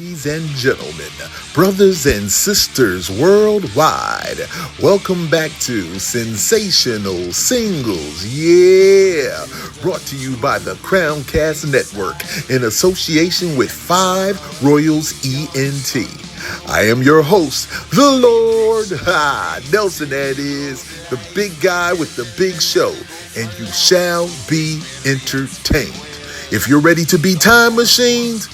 Ladies and gentlemen, brothers and sisters worldwide, welcome back to Sensational Singles, yeah! Brought to you by the CROWNCAST Network in association with 5 Royals ENT. I am your host, the Lord, Nelson that is, the big guy with the big show, and you shall be entertained. If you're ready to be time machines,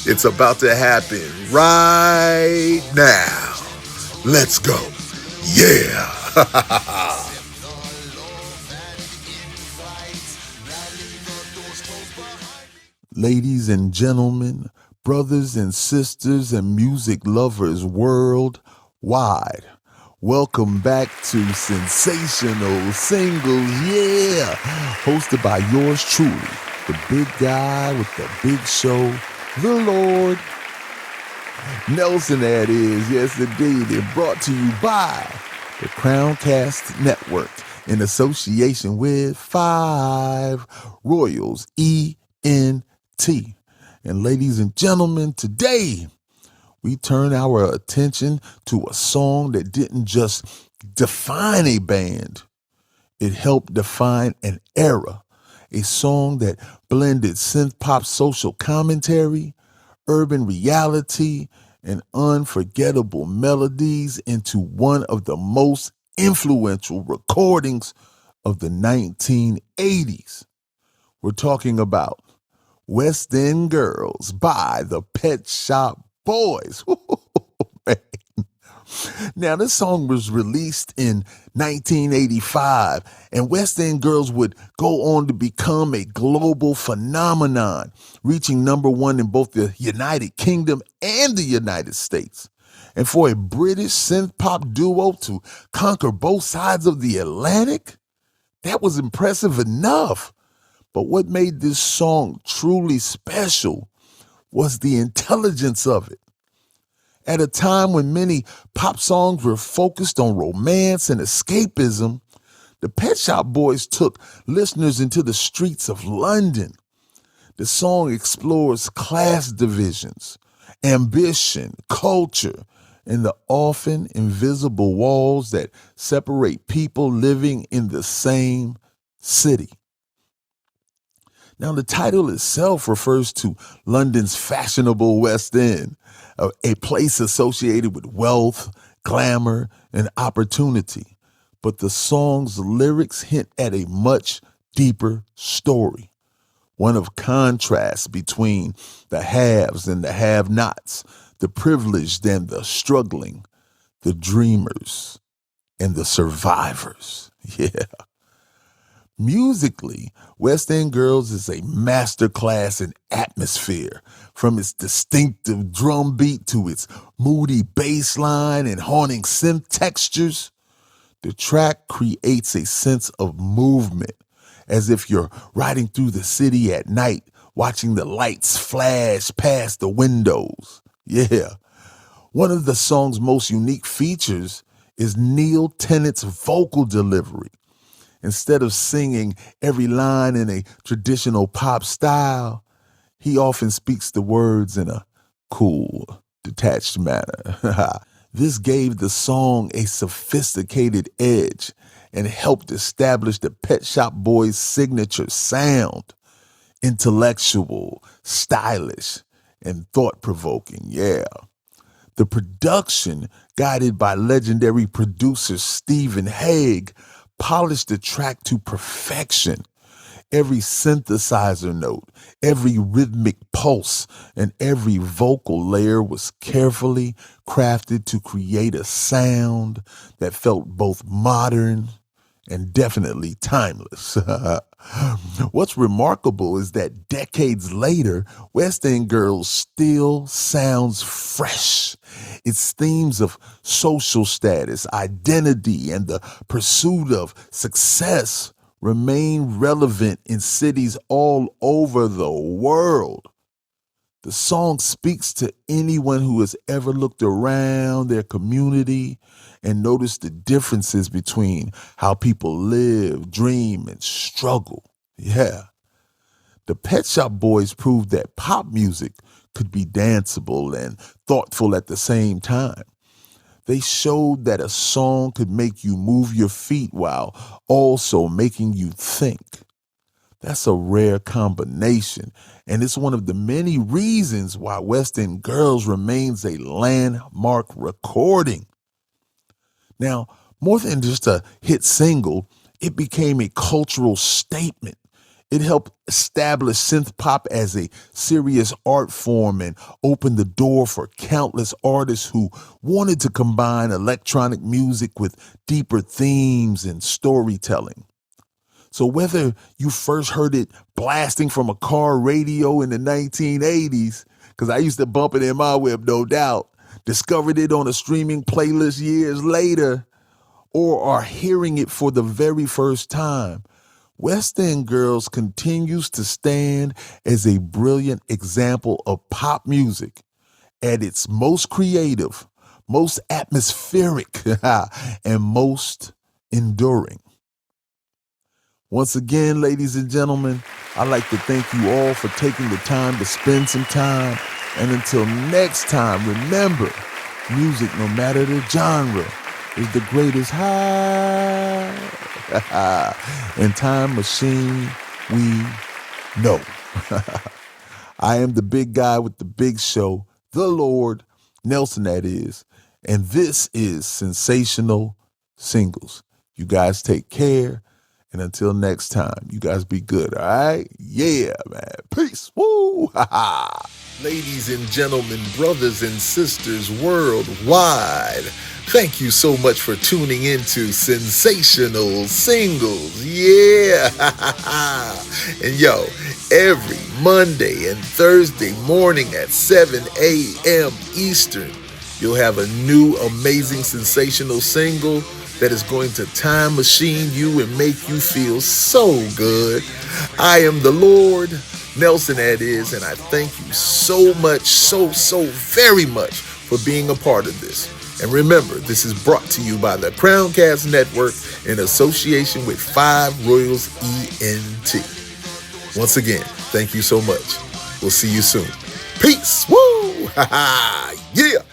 it's about to happen right now. Let's go. Yeah. Ladies and gentlemen, brothers and sisters and music lovers worldwide, welcome back to Sensational Singles, yeah, hosted by yours truly, the big guy with the big show, the Lord Nelson that is, yes indeed, and brought to you by the CROWNCAST Network in association with 5 Royals ENT. And ladies and gentlemen, today we turn our attention to a song that didn't just define a band, it helped define an era. A song that blended synth-pop social commentary, urban reality, and unforgettable melodies into one of the most influential recordings of the 1980s. We're talking about West End Girls by the Pet Shop Boys. Man. Now, this song was released in 1985, and West End Girls would go on to become a global phenomenon, reaching #1 in both the United Kingdom and the United States. And for a British synth-pop duo to conquer both sides of the Atlantic, that was impressive enough. But what made this song truly special was the intelligence of it. At a time when many pop songs were focused on romance and escapism, the Pet Shop Boys took listeners into the streets of London. The song explores class divisions, ambition, culture, and the often invisible walls that separate people living in the same city. Now, the title itself refers to London's fashionable West End, a place associated with wealth, glamour, and opportunity. But the song's lyrics hint at a much deeper story, one of contrast between the haves and the have-nots, the privileged and the struggling, the dreamers and the survivors. Yeah. Musically, West End Girls is a masterclass in atmosphere, from its distinctive drum beat to its moody bass line and haunting synth textures. The track creates a sense of movement, as if you're riding through the city at night, watching the lights flash past the windows. Yeah. One of the song's most unique features is Neil Tennant's vocal delivery. Instead of singing every line in a traditional pop style, he often speaks the words in a cool, detached manner. This gave the song a sophisticated edge and helped establish the Pet Shop Boys' signature sound. Intellectual, stylish, and thought-provoking, yeah. The production, guided by legendary producer Stephen Hague, polished the track to perfection. Every synthesizer note, every rhythmic pulse, and every vocal layer was carefully crafted to create a sound that felt both modern and definitely timeless. What's remarkable is that decades later, West End Girls still sounds fresh. Its themes of social status, identity, and the pursuit of success remain relevant in cities all over the world. The song speaks to anyone who has ever looked around their community and noticed the differences between how people live, dream, and struggle. Yeah. The Pet Shop Boys proved that pop music could be danceable and thoughtful at the same time. They showed that a song could make you move your feet while also making you think. That's a rare combination, and it's one of the many reasons why West End Girls remains a landmark recording. Now, more than just a hit single, it became a cultural statement. It helped establish synth pop as a serious art form and opened the door for countless artists who wanted to combine electronic music with deeper themes and storytelling. So whether you first heard it blasting from a car radio in the 1980s, because I used to bump it in my whip, no doubt, discovered it on a streaming playlist years later, or are hearing it for the very first time, West End Girls continues to stand as a brilliant example of pop music at its most creative, most atmospheric, and most enduring. Once again, ladies and gentlemen, I'd like to thank you all for taking the time to spend some time. And until next time, remember, music, no matter the genre, is the greatest high. And Time Machine, we know. I am the big guy with the big show, the Lord, Nelson that is, and this is Sensational Singles. You guys take care, and until next time, you guys be good, all right? Yeah, man. Peace. Woo! Ladies and gentlemen, brothers and sisters worldwide, thank you so much for tuning into Sensational Singles. Yeah. And yo, every Monday and Thursday morning at 7 a.m. Eastern, you'll have a new amazing sensational single that is going to time machine you and make you feel so good. I am the Lord, Nelson that is, and I thank you so much, so very much for being a part of this. And remember, this is brought to you by the CROWNCAST Network in association with 5 Royals ENT. Once again, thank you so much. We'll see you soon. Peace. Woo! Yeah.